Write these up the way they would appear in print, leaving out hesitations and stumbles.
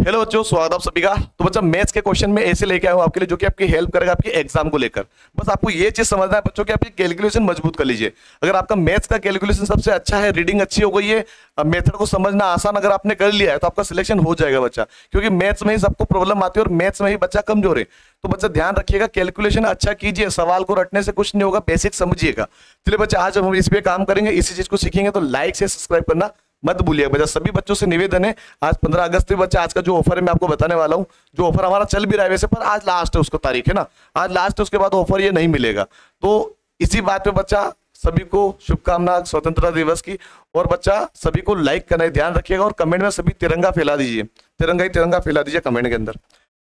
Hello बच्चों, स्वागत आप सभी का। तो बच्चा मैथ्स के क्वेश्चन में ऐसे लेके आया हूं आपके लिए जो कि आपकी हेल्प करेगा आपके एग्जाम को लेकर। बस आपको ये चीज समझना है बच्चों कि आपकी कैलकुलेशन मजबूत कर लीजिए। अगर आपका मैथ्स का कैलकुलेशन सबसे अच्छा है, रीडिंग अच्छी हो गई है, मेथड को समझना आसान अगर आपने कर लिया है तो आपका सिलेक्शन हो जाएगा बच्चा। क्योंकि मैथ्स में ही सबको प्रॉब्लम आती है और मैथ्स में ही बच्चा कमजोर है। तो बच्चा ध्यान रखिएगा, कैलकुलेशन अच्छा कीजिए, सवाल को रटने से कुछ नहीं होगा, बेसिक समझिएगा। चलिए बच्चा, आज हम इस पे काम करेंगे, इसी चीज को सीखेंगे। तो लाइक से सब्सक्राइब करना मत भूलिएगा बच्चा। सभी बच्चों से निवेदन है, आज 15 अगस्त पे बच्चा आज का जो ऑफर है मैं आपको बताने वाला हूं। जो ऑफर हमारा चल भी रहा है वैसे, पर आज लास्ट है, उसको तारीख है ना, आज लास्ट है, उसके बाद ऑफर ये नहीं मिलेगा। तो इसी बात पे बच्चा सभी को शुभकामना स्वतंत्रता दिवस की। और बच्चा सभी को लाइक करना है, ध्यान रखिएगा। और कमेंट में सभी तिरंगा फैला दीजिए, तिरंगा ही तिरंगा फैला दीजिए कमेंट के अंदर।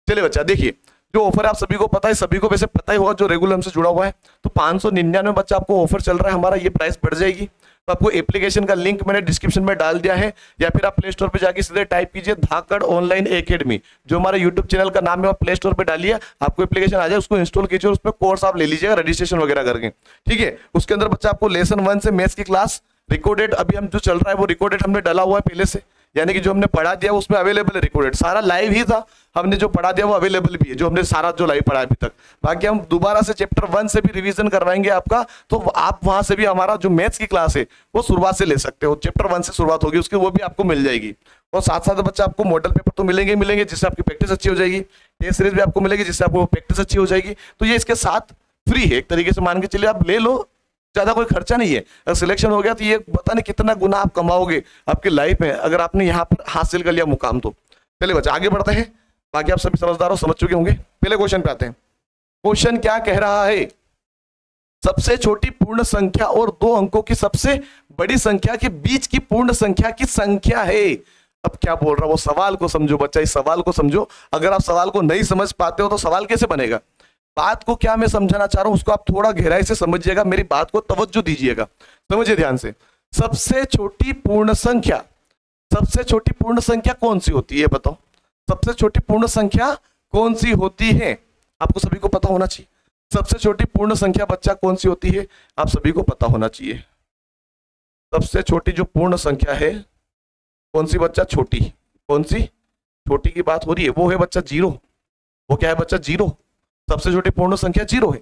चलिए बच्चा देखिए, जो ऑफर है आप सभी को पता है, सभी को वैसे पता ही होगा जो रेगुलर हमसे जुड़ा हुआ है। तो 599 बच्चा आपको ऑफर चल रहा है हमारा, ये प्राइस बढ़ जाएगी। तो आपको एप्लीकेशन का लिंक मैंने डिस्क्रिप्शन में डाल दिया है, या फिर आप प्ले स्टोर पे जाके सीधे टाइप कीजिए धाकड़ ऑनलाइन एकेडमी, जो हमारे यूट्यूब चैनल का नाम है। प्ले स्टोर पे डालिए, आपको एप्लीकेशन आ जाए, उसको इंस्टॉल कीजिए और उस पर कोर्स आप ले लीजिएगा रजिस्ट्रेशन वगैरह करके, ठीक है। उसके अंदर बच्चा आपको लेसन 1 से मैथ्स की क्लास रिकॉर्डेड, अभी हम जो चल रहा है वो रिकॉर्डेड हमने डाला हुआ है पहले से, यानी कि जो हमने पढ़ा दिया उसमें अवेलेबल है रिकॉर्डेड, सारा लाइव ही था। हमने जो पढ़ा दिया वो अवेलेबल भी है, जो हमने सारा जो लाइव पढ़ा अभी तक। बाकी हम दोबारा से चैप्टर 1 से भी रिवीजन करवाएंगे आपका, तो आप वहां से भी हमारा जो मैथ्स की क्लास है वो शुरुआत से ले सकते हो। चैप्टर 1 से शुरुआत होगी उसकी, वो भी आपको मिल जाएगी। और साथ साथ बच्चा आपको मॉडल पेपर तो मिलेंगे मिलेंगे, जिससे आपकी प्रैक्टिस अच्छी हो जाएगी। टेस्ट सीरीज भी आपको मिलेगी, जिससे आपको प्रैक्टिस अच्छी हो जाएगी। तो ये इसके साथ फ्री है एक तरीके से, मान के चलिए आप ले लो, ज्यादा कोई खर्चा नहीं है। अगर सिलेक्शन हो गया तो ये पता नहीं कितना गुना आप कमाओगे आपकी लाइफ में, अगर आपने यहाँ पर हासिल कर लिया मुकाम तो। चलिए बच्चा आगे बढ़ते हैं, बाकी आप सभी समझदार हो, समझ चुके होंगे। पहले क्वेश्चन पे आते हैं। क्वेश्चन क्या कह रहा है? सबसे छोटी पूर्ण संख्या और 2 अंकों की सबसे बड़ी संख्या के बीच की पूर्ण संख्या की संख्या है। अब क्या बोल रहा है वो, सवाल को समझो बच्चा, इस सवाल को समझो। अगर आप सवाल को नहीं समझ पाते हो तो सवाल कैसे बनेगा? बात को क्या मैं समझाना चाह रहा हूं उसको आप थोड़ा गहराई से समझिएगा, मेरी बात को तवज्जो दीजिएगा, समझिए ध्यान से। सबसे छोटी पूर्ण संख्या, सबसे छोटी पूर्ण संख्या कौन सी होती है बताओ? सबसे छोटी पूर्ण संख्या कौन सी होती है? आपको सभी को पता होना चाहिए। सबसे छोटी पूर्ण संख्या बच्चा कौन सी होती है, आप सभी को पता होना चाहिए। सबसे छोटी जो पूर्ण संख्या है कौन सी बच्चा? छोटी। कौन सी छोटी की बात हो रही है? वो है बच्चा 0। वो क्या है बच्चा? 0। सबसे छोटी पूर्ण संख्या 0 है।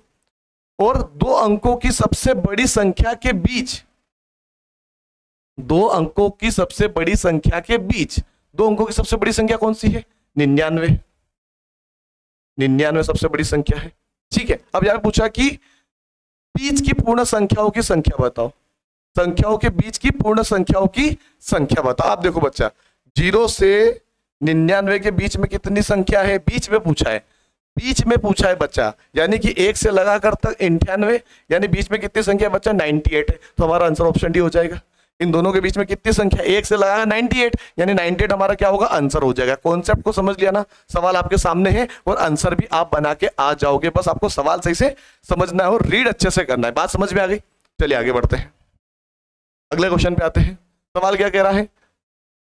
और 2 अंकों की सबसे बड़ी संख्या के बीच, 2 अंकों की सबसे बड़ी संख्या के बीच, 2 अंकों की सबसे बड़ी संख्या कौन सी है? 99। 99 सबसे बड़ी संख्या है, ठीक है। अब यहां पूछा कि बीच की पूर्ण संख्याओं की संख्या बताओ, संख्याओं के बीच की पूर्ण संख्याओं की संख्या बताओ। आप देखो बच्चा, 0 से 99 के बीच में कितनी संख्या है? बीच में पूछा है, बीच में पूछा है बच्चा, यानी कि 1 से लगाकर तक 98, यानी बीच में कितनी संख्या है बच्चा? 98 है। तो हमारा आंसर ऑप्शन डी हो जाएगा। इन दोनों के बीच में कितनी संख्या? 1 से लगाकर 98, यानी 98 हमारा क्या होगा? आंसर हो जाएगा। कॉन्सेप्ट को समझ लिया ना? सवाल आपके सामने है और आंसर भी आप बना के आ जाओगे, बस आपको सवाल सही से समझना है और रीड अच्छे से करना है। बात समझ में आ गई? चलिए आगे बढ़ते हैं, अगले क्वेश्चन पे आते हैं। सवाल क्या कह रहा है?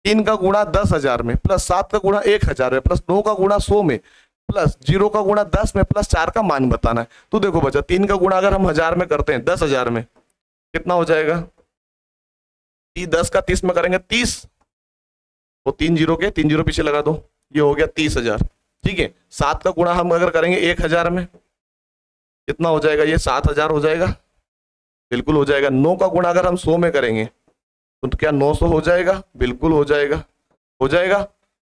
3 का गुणा 10,000 में, प्लस 7 का गुणा 1,000 में, प्लस 9 का गुणा 100 में, प्लस 0 का गुणा 10 में, प्लस 4 का मान बताना है। तो देखो बच्चा, 3 का गुणा अगर हम 1000 में करते हैं, 10,000 में कितना हो जाएगा? 10 का 30 में करेंगे 30, वो 3 0 पीछे लगा दो, ये हो गया 30,000, ठीक है। 7 का गुणा हम अगर करेंगे 1000 में, कितना हो जाएगा? ये 7,000 हो जाएगा, बिल्कुल हो जाएगा। 9 का गुणा अगर हम 100 में करेंगे तो क्या 900 हो जाएगा? बिल्कुल हो जाएगा, हो जाएगा।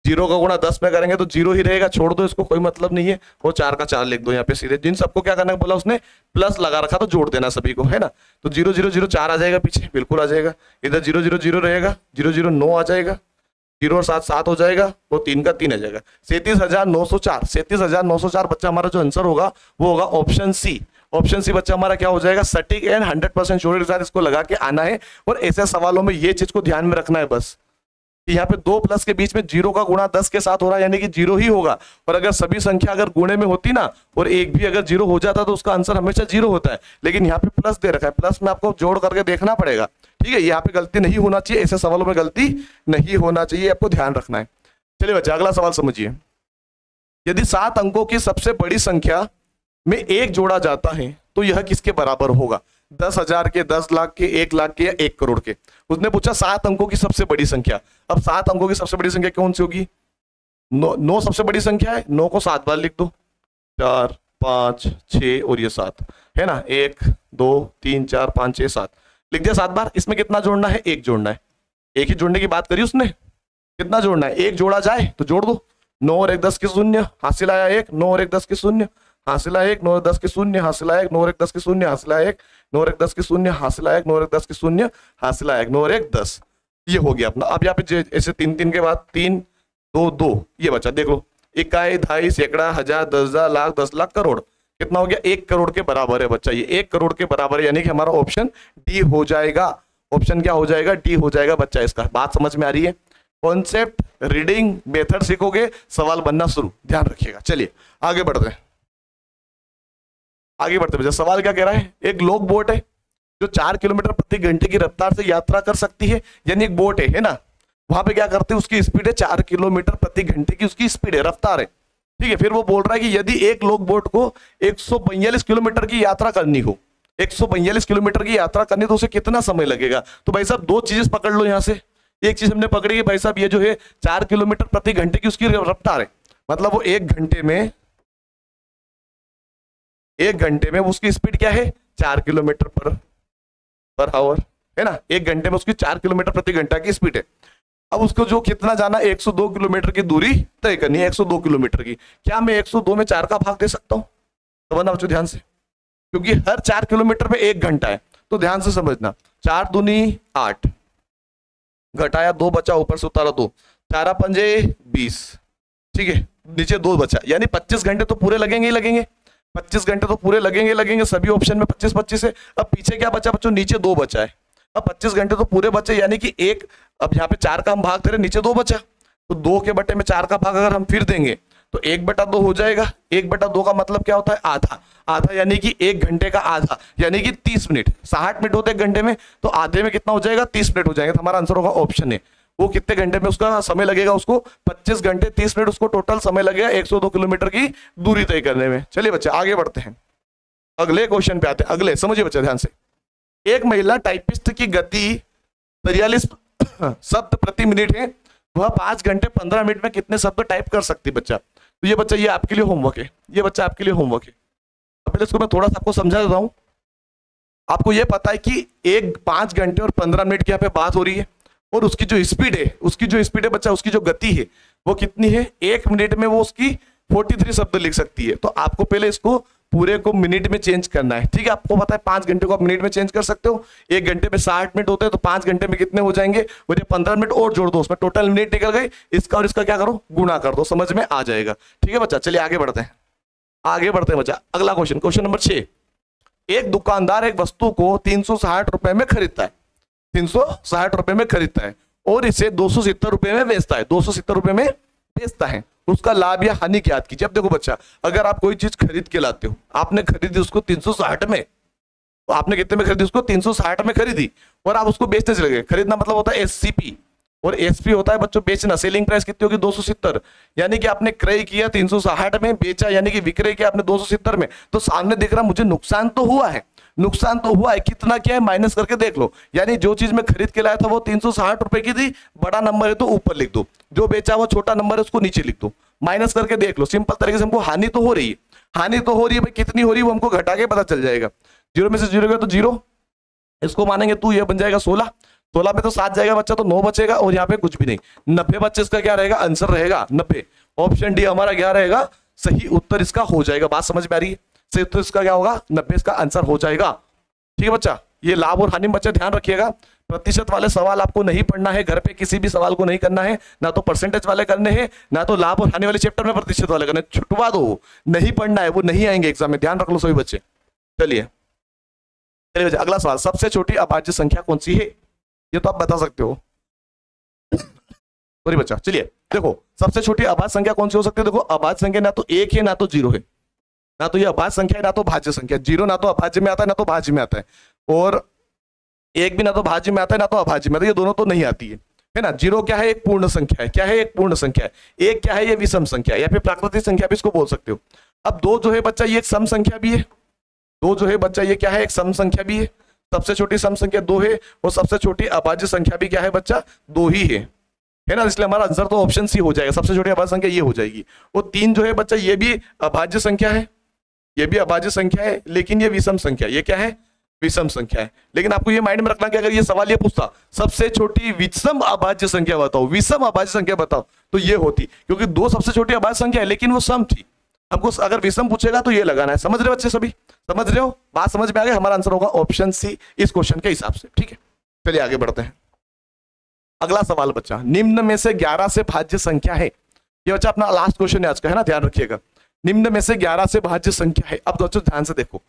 0 का गुणा 10 में करेंगे तो 0 ही रहेगा, छोड़ दो इसको, कोई मतलब नहीं है। वो 4 का 4 लिख दो यहाँ पे सीधे। जिन सबको क्या करना बोला उसने, प्लस लगा रखा तो जोड़ देना सभी को, है ना। तो 0 0 0 4 आ जाएगा पीछे, बिल्कुल आ जाएगा। इधर 0 0 0 रहेगा, 0 0 9 आ जाएगा, 0 और 7 7 हो जाएगा, वो 3 का 3 आ जाएगा। 37,904, 37,904 बच्चा हमारा जो आंसर होगा वो होगा ऑप्शन सी। ऑप्शन सी बच्चा हमारा क्या हो जाएगा? सटीक एंड 100% श्योरिटी के साथ इसको लगा के आना है। और ऐसे सवालों में ये चीज को ध्यान में रखना है बस, यहाँ पे 2 प्लस के बीच में 0 का गुणा 10 के साथ हो रहा है, यानी कि 0 ही होगा। और अगर सभी संख्या अगर गुणे में होती ना, और एक भी अगर 0 हो जाता तो उसका आंसर हमेशा 0 होता है। लेकिन यहाँ पे प्लस दे रखा है, प्लस में आपको जोड़ करके देखना पड़ेगा, ठीक है। यहाँ पे गलती नहीं होना चाहिए, ऐसे सवालों में गलती नहीं होना चाहिए, आपको ध्यान रखना है। चलिए बच्चा अगला सवाल समझिए। यदि 7 अंकों की सबसे बड़ी संख्या में 1 जोड़ा जाता है तो यह किसके बराबर होगा? 10,000 के, 10 लाख के, 1 लाख के या 1 करोड़ के? उसने पूछा 7 अंकों की सबसे बड़ी संख्या। अब 7 अंकों की सबसे बड़ी संख्या कौन सी होगी? 9 सबसे बड़ी संख्या है, 9 को 7 बार लिख दो, 4 5 6 और ये 7 है ना, 1 2 3 4 5 6 7 लिख दिया 7 बार। इसमें कितना जोड़ना है, 1 जोड़ना है। एक ही जोड़ने की बात करी उसने, कितना जोड़ना है, 1 जोड़ा जाए तो जोड़ दो। 9 और 1 10 के शून्य, हासिल आया 1, 9 और 1 10 के शून्य, हासिल आया 1, 9 और 10 के शून्य, हासिल आया 1, 9 और 1 10 के शून्य, हासिल आया 1, 9 और 1 10 के शून्य, हासिल आया 1, 9 और 1 10 के शून्य, हासिल आया 1, 9 और 1 10। ये हो गया अपना। अब यहाँ पे ऐसे 3 3 के बाद 3 2 2 ये बचा, देख लो, इकाई, ढाई, सैकड़ा, हजार, 10,000, लाख, 10 लाख, करोड़, कितना हो गया, 1 करोड़ के बराबर है बच्चा। ये 1 करोड़ के बराबर है, यानी कि हमारा ऑप्शन डी हो जाएगा। ऑप्शन क्या हो जाएगा, डी हो जाएगा बच्चा इसका। बात समझ में आ रही है? कॉन्सेप्ट, रीडिंग, मेथड सीखोगे, सवाल बनना शुरू, ध्यान रखिएगा। चलिए आगे बढ़ते हैं, आगे बढ़ते बच्चा। सवाल क्या कह रहा है, एक लोग बोट है जो 4 किलोमीटर प्रति घंटे की रफ्तार से यात्रा कर सकती है, यानी एक बोट है ना, वहां पे क्या करते हैं, उसकी स्पीड है 4 किलोमीटर प्रति घंटे की, उसकी स्पीड है, रफ्तार है, ठीक है। फिर वो बोल रहा है कि यदि एक लोग बोट को 142 किलोमीटर की यात्रा करनी हो, 142 किलोमीटर की यात्रा करनी, तो उसे कितना समय लगेगा। तो भाई साहब 2 चीजें पकड़ लो यहां से। एक चीज हमने पकड़ी है भाई साहब, ये जो है 4 किलोमीटर प्रति घंटे की उसकी रफ्तार है, मतलब वो 1 घंटे में उसकी स्पीड क्या है, 4 किलोमीटर पर आवर है ना। 1 घंटे में उसकी 4 किलोमीटर प्रति घंटा की स्पीड है। अब उसको जो कितना जाना, 102 किलोमीटर की दूरी तय करनी है, 102 किलोमीटर की। क्या मैं 102 में 4 का भाग दे सकता हूं? समझना बच्चों ध्यान से, क्योंकि हर 4 किलोमीटर में 1 घंटा है, तो ध्यान से समझना। 4 दूनी 8, घटाया 2 बचा, ऊपर से उतारा 2, 4 पंजे 20, ठीक है, नीचे 2 बचा, यानी 25 घंटे तो पूरे लगेंगे ही लगेंगे, 25 घंटे तो पूरे लगेंगे सभी ऑप्शन में 25 25 है। अब पीछे क्या बचा बच्चों, नीचे 2 बचा है। अब 25 घंटे तो पूरे बचे, यानी कि एक, अब यहाँ पे 4 का हम भाग करें, नीचे 2 बचा, तो 2 के बटे में 4 का भाग अगर हम फिर देंगे तो 1/2 हो जाएगा। 1/2 का मतलब क्या होता है, आधा। आधा यानी कि 1 घंटे का आधा, यानी कि 30 मिनट। 60 मिनट होते 1 घंटे में, तो आधे में कितना हो जाएगा, 30 मिनट हो जाएगा। तो हमारा आंसर होगा ऑप्शन है। वो कितने घंटे में उसका समय लगेगा, उसको 25 घंटे 30 मिनट उसको टोटल समय लगेगा 102 किलोमीटर की दूरी तय करने में। चलिए बच्चे आगे बढ़ते हैं, अगले क्वेश्चन पे आते हैं। अगले समझिए बच्चे ध्यान से, एक महिला टाइपिस्ट की गति 43 शब्द प्रति मिनट है, वह 5 घंटे 15 मिनट में कितने शब्द टाइप कर सकती बच्चा। तो ये बच्चा, ये आपके लिए होमवर्क है, ये बच्चा आपके लिए होमवर्क है। अब पहले इसको मैं थोड़ा सा आपको समझा देता हूं। आपको ये पता है कि 5 घंटे और 15 मिनट की यहाँ पे बात हो रही है, और उसकी जो स्पीड है बच्चा, उसकी जो गति है वो कितनी है, 1 मिनट में वो उसकी 43 शब्द लिख सकती है। तो आपको पहले इसको पूरे को मिनट में चेंज करना है, ठीक है। आपको पता है 5 घंटे को आप मिनट में चेंज कर सकते हो, 1 घंटे में 60 मिनट होते हैं, तो 5 घंटे में कितने हो जाएंगे, वो 15 मिनट और जोड़ दो, उसमें टोटल मिनट निकल गए, इसका और इसका क्या करो, गुणा कर दो, समझ में आ जाएगा। ठीक है बच्चा, चलिए आगे बढ़ते हैं, बच्चा। अगला क्वेश्चन, क्वेश्चन नंबर 6। एक दुकानदार एक वस्तु को 360 रुपए में खरीदता है, 360 रुपए में खरीदता है, और इसे 270 रुपए में बेचता है, 270 रुपए में बेचता है। उसका लाभ या हानि क्या कीजिए। अब देखो बच्चा, अगर आप कोई चीज खरीद के लाते हो, आपने खरीदी उसको 360 में, तो आपने कितने में खरीदी, उसको 360 में खरीदी, और आप उसको बेचने चले गए। खरीदना मतलब होता है एससीपी, और एसपी होता है बच्चों बेचना। सेलिंग प्राइस कितनी होगी, 270, यानी कि आपने क्रय किया 360 में, बेचा यानी कि विक्रय किया आपने 270 में। तो सामने दिख रहा मुझे नुकसान तो हुआ है, कितना क्या है माइनस करके देख लो। यानी जो चीज मैं खरीद के लाया था वो 360 रुपए की थी, बड़ा नंबर है तो ऊपर लिख दो, जो बेचा वो छोटा नंबर है उसको नीचे लिख दो, माइनस करके देख लो। सिंपल तरीके से हमको हानि तो हो रही है, भाई कितनी हो रही है वो हमको घटा के पता चल जाएगा। 0 में से 0 गया तो 0, इसको मानेंगे तो ये बन जाएगा 16, 16 में तो 7 जाएगा बच्चा, तो 9 बचेगा, और यहाँ पे कुछ भी नहीं, 90 बच्चे इसका क्या रहेगा, आंसर रहेगा 90। ऑप्शन डी हमारा क्या रहेगा, सही उत्तर इसका हो जाएगा। बात समझ में आ रही है, सही उत्तर इसका क्या होगा, 90 इसका आंसर हो जाएगा। ठीक है बच्चा, ये लाभ और हानि बच्चा ध्यान रखिएगा। प्रतिशत वाले सवाल आपको नहीं पढ़ना है, घर पे किसी भी सवाल को नहीं करना है, ना तो परसेंटेज वाले करने हैं, ना तो लाभ और हानि वाले चैप्टर में प्रतिशत वाले करने, छुटवा दो, नहीं पढ़ना है, वो नहीं आएंगे एग्जाम में, ध्यान रख लो सभी बच्चे। चलिए बच्चा, अगला सवाल, सबसे छोटी अभाज्य संख्या कौन सी है, ये तो आप बता सकते हो। सॉरी बच्चा, चलिए देखो, सबसे छोटी अभाज्य संख्या कौन सी हो सकती है। देखो अभाज्य संख्या ना तो 1 है ना तो 0 है, ना तो ये अभाज्य संख्या है ना तो भाज्य संख्या। 0 ना तो अभाज्य में आता है ना तो भाज्य में आता है, और 1 भी ना तो भाज्य में आता है ना तो अभाज्य में आता है, ये दोनों तो नहीं आती है ना। 0 क्या है, एक पूर्ण संख्या है, क्या है, एक पूर्ण संख्या है। 1 क्या है, ये विषम संख्या है, या फिर प्राकृतिक संख्या भी इसको बोल सकते हो। अब 2 जो है बच्चा, ये एक सम संख्या भी है, 2 जो है बच्चा ये क्या है, एक सम संख्या भी है। सबसे छोटी सम संख्या 2 है, और सबसे छोटी अभाज्य संख्या भी क्या है बच्चा, 2 ही है। है ना, इसलिए हमारा आंसर तो ऑप्शन सी हो जाएगा, सबसे छोटी अभाज्य संख्या ये हो जाएगी। वो 3 जो है बच्चा ये भी अभाज्य संख्या है, ये भी अभाज्य संख्या है, लेकिन ये विषम संख्या, ये क्या है, विषम संख्या है। लेकिन आपको ये माइंड में रखना कि अगर ये सवाल ये पूछता सबसे छोटी विषम अभाज्य संख्या बताओ, विषम अभाज्य संख्या बताओ, तो ये होती, क्योंकि 2 सबसे छोटी अभाज्य संख्या है लेकिन वो सम थी। हमको अगर विषम पूछेगा तो ये लगाना है। समझ रहे बच्चे, सभी समझ रहे हो, बात समझ में आ गई। हमारा आंसर होगा ऑप्शन सी इस क्वेश्चन के हिसाब से। ठीक है, चलिए आगे बढ़ते हैं। अगला सवाल बच्चा, निम्न में से 11 से भाज्य संख्या है। ये बच्चा अपना लास्ट क्वेश्चन है आज का, है ना, ध्यान रखिएगा। निम्न में से 11 से भाज्य संख्या है। अब बच्चों ध्यान से देखो,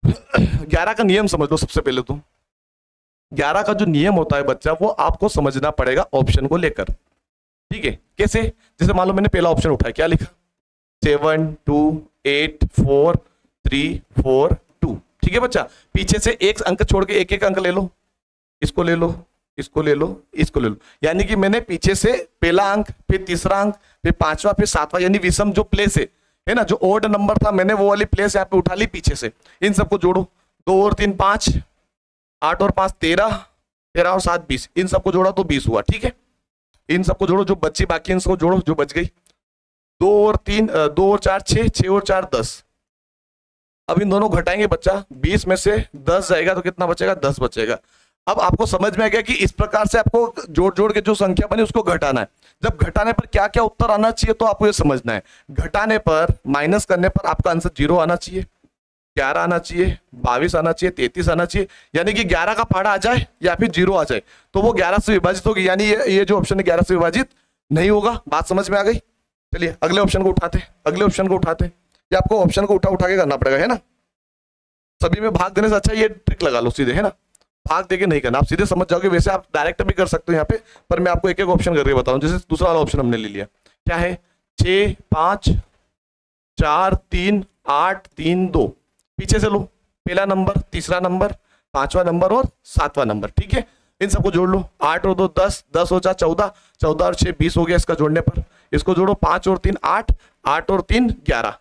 11 का नियम समझ लो सबसे पहले तो। 11 का जो नियम होता है बच्चा, वो आपको समझना पड़ेगा ऑप्शन को लेकर। ठीक है, कैसे, जैसे मान लो मैंने पहला ऑप्शन उठाया, क्या लिखा, 7 2 8 4 3 4 2। ठीक है बच्चा, पीछे से एक अंक छोड़ के एक एक अंक ले लो, इसको ले लो, इसको ले लो, इसको ले लो। यानी कि मैंने पीछे से पहला अंक, फिर तीसरा अंक, फिर पांचवा, फिर सातवां, यानी विषम जो प्लेस है ना, जो ओड नंबर था मैंने वो वाली प्लेस यहाँ पे उठा ली पीछे से। इन सबको जोड़ो, 2 और 3 5, 8 और 5 13, 13 और 7 20, इन सबको जोड़ा तो 20 हुआ। ठीक है, इन सबको जोड़ो, जो बची बाकी इन सबको जोड़ो, जो बच गई 2 और 4 6, 6 और 4 10। अब इन दोनों घटाएंगे बच्चा, 20 में से 10 जाएगा तो कितना बचेगा, 10 बचेगा। अब आपको समझ में आ गया कि इस प्रकार से आपको जोड़ जोड़ के जो संख्या बनी उसको घटाना है। जब घटाने पर क्या क्या उत्तर आना चाहिए तो आपको ये समझना है। घटाने पर, माइनस करने पर आपका आंसर 0 आना चाहिए, 11 आना चाहिए, 22 आना चाहिए, 33 आना चाहिए। यानी कि 11 का पहाड़ा आ जाए या फिर 0 आ जाए तो वो 11 से विभाजित होगी, यानी ये जो ऑप्शन है 11 से विभाजित नहीं होगा। बात समझ में आ गई। चलिए अगले ऑप्शन को उठाते, अगले ऑप्शन को उठाते। ये आपको ऑप्शन को उठा के करना पड़ेगा, है ना। सभी में भाग देने से अच्छा ये ट्रिक लगा लो सीधे, है ना, भाग देके नहीं करना, आप सीधे समझ जाओगे। वैसे आप डायरेक्ट भी कर सकते हो यहाँ पे, पर मैं आपको एक एक ऑप्शन करके बताऊं। जैसे दूसरा वाला ऑप्शन हमने ले लिया, क्या है, 6 5 4 3 8 3 2। पीछे से लो, पहला नंबर, तीसरा नंबर, 5वां नंबर और 7वां नंबर। ठीक है, इन सबको जोड़ लो, 8 और 2 10, 10 और 4 14, 14 और 6 20 हो गया इसका जोड़ने पर। इसको जोड़ो, 5 और 3 8, 8 और 3 11।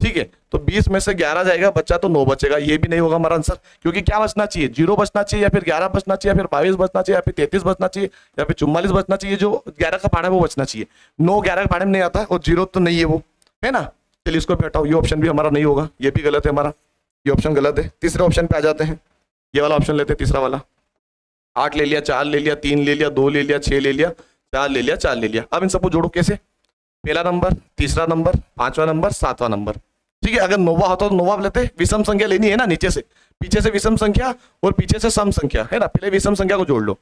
ठीक है, तो 20 में से 11 जाएगा बच्चा तो 9 बचेगा। ये भी नहीं होगा हमारा आंसर, क्योंकि क्या बचना चाहिए, 0 बचना चाहिए, या फिर 11 बचना चाहिए, या फिर 22 बचना चाहिए, या फिर 33 बचना चाहिए, या फिर 44 बचना चाहिए। जो 11 का पहाड़ा है वो बचना चाहिए। 9 11 के पहाड़े में नहीं आता, और 0 तो नहीं है वो, है ना। चलिए इसको भी हटाओ, ये ऑप्शन भी हमारा नहीं होगा, ये भी गलत है हमारा, ये ऑप्शन गलत है। तीसरे ऑप्शन पे आ जाते हैं, ये वाला ऑप्शन लेते हैं, तीसरा वाला। 8 ले लिया, 4 ले लिया, 3 ले लिया, 2 ले लिया, 6 ले लिया, 4 ले लिया, 4 ले लिया। अब इन सबको जोड़ो, कैसे, पहला नंबर, तीसरा नंबर, 5वां नंबर, 7वां नंबर। ठीक है, अगर नोवा होता तो नोवा लेते, विषम संख्या लेनी है ना, नीचे से, पीछे से विषम संख्या और पीछे से सम संख्या, है ना। पहले विषम संख्या को जोड़ लो,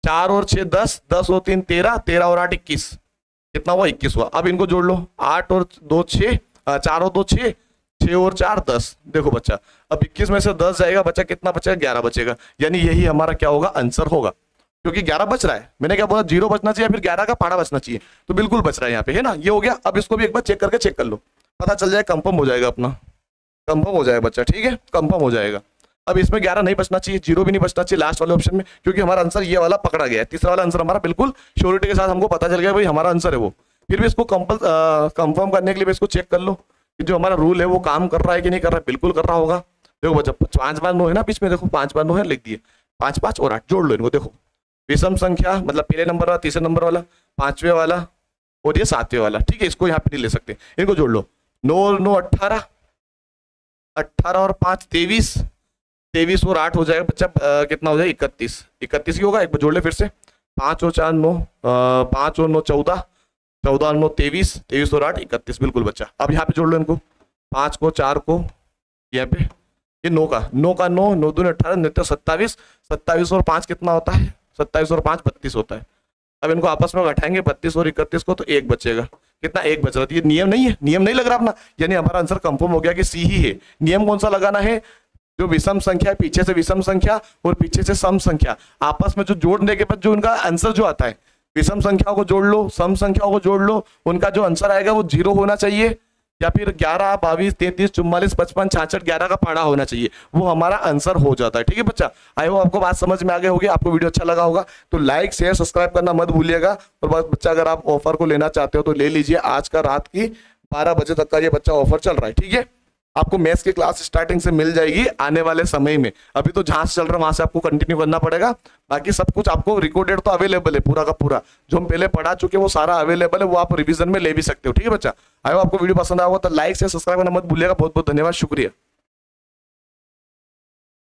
4 और 6 10, 10 और 3 13, 13 और 8 21, कितना हुआ, 21 हुआ। अब इनको जोड़ लो, 8 और 2 6, 4 और 2 6, 6 और 4 10। देखो बच्चा, अब 21 में से 10 जाएगा बच्चा, कितना बचेगा, 11 बचेगा। यानी यही हमारा क्या होगा, आंसर होगा, क्योंकि 11 बच रहा है। मैंने क्या बोला, 0 बचना चाहिए, फिर 11 का पहाड़ा बचना चाहिए, तो बिल्कुल बच रहा है यहाँ पे, है ना। ये हो गया। अब इसको भी एक बार चेक कर लो, पता चल जाए, कंफर्म हो जाएगा अपना, कंफर्म हो जाएगा बच्चा। ठीक है, कंफर्म हो जाएगा। अब इसमें 11 नहीं बचना चाहिए, 0 भी नहीं बचना चाहिए लास्ट वाले ऑप्शन में, क्योंकि हमारा आंसर ये वाला पकड़ा गया है। तीसरा वाला आंसर हमारा बिल्कुल श्योरिटी के साथ हमको पता चल गया भाई हमारा आंसर है वो। फिर भी इसको कंफर्म करने के लिए इसको चेक कर लो कि जो हमारा रूल है वो काम कर रहा है कि नहीं कर रहा है। बिल्कुल कर रहा होगा। देखो बच्चा, 5 बार 9 है ना बीच में, देखो 5 बार 9 है, लिख दिए, 5 5 और 8, जोड़ लो इनको। देखो विषम संख्या मतलब पहले नंबर वाला, तीसरे नंबर वाला, 5वें वाला और ये 7वें वाला। ठीक है, इसको यहाँ पे नहीं ले सकते, इनको जोड़ लो। 9 और 9 18, 18 और 5 23, 23 और 8 हो जाएगा बच्चा, कितना हो जाएगा, 31। 31 ही होगा, एक बार जोड़ ले फिर से, 5 और 4 9, 5 और 9 14, 14 और 9 23, 23 और 8 31, बिल्कुल बच्चा। अब यहाँ पे जोड़ लो इनको, 5 को 4 को यहाँ पे, ये 9 का 9 9 दूनी 18, 9 27, 27 और 5 कितना होता है, 27 और 5 32 होता है। अब इनको आपस में घटाएंगे 32 और 31 को, तो 1 बचेगा। कितना, 1 बच रहा है। ये नियम नहीं है, नियम नहीं लग रहा अपना, यानी हमारा आंसर कंफर्म हो गया कि सी ही है। नियम कौन सा लगाना है, जो विषम संख्या है, पीछे से विषम संख्या और पीछे से सम संख्या, आपस में जो जोड़ने के बाद जो उनका आंसर जो आता है, विषम संख्याओं को जोड़ लो, सम संख्याओं को जोड़ लो, उनका जो आंसर आएगा वो 0 होना चाहिए, या फिर 11 22 33 44 55 66 11 का पहाड़ा होना चाहिए, वो हमारा आंसर हो जाता है। ठीक है बच्चा, आई होप आपको बात समझ में आ गई होगी, आपको वीडियो अच्छा लगा होगा तो लाइक शेयर सब्सक्राइब करना मत भूलिएगा। और बच्चा अगर आप ऑफर को लेना चाहते हो तो ले लीजिए, आज का रात की 12 बजे तक का ये बच्चा ऑफर चल रहा है। ठीक है। आपको मैथ्स की क्लास स्टार्टिंग से मिल जाएगी आने वाले समय में। अभी तो जहां से चल रहा है वहां से आपको कंटिन्यू करना पड़ेगा। बाकी सब कुछ आपको रिकॉर्डेड तो अवेलेबल है, पूरा का पूरा जो हम पहले पढ़ा चुके हैं वो सारा अवेलेबल है, वो आप रिवीजन में ले भी सकते हो। ठीक है बच्चा, आई होप आपको वीडियो पसंद आया होगा तो लाइक से सब्सक्राइब करना मत भूलिएगा। बहुत बहुत धन्यवाद, शुक्रिया।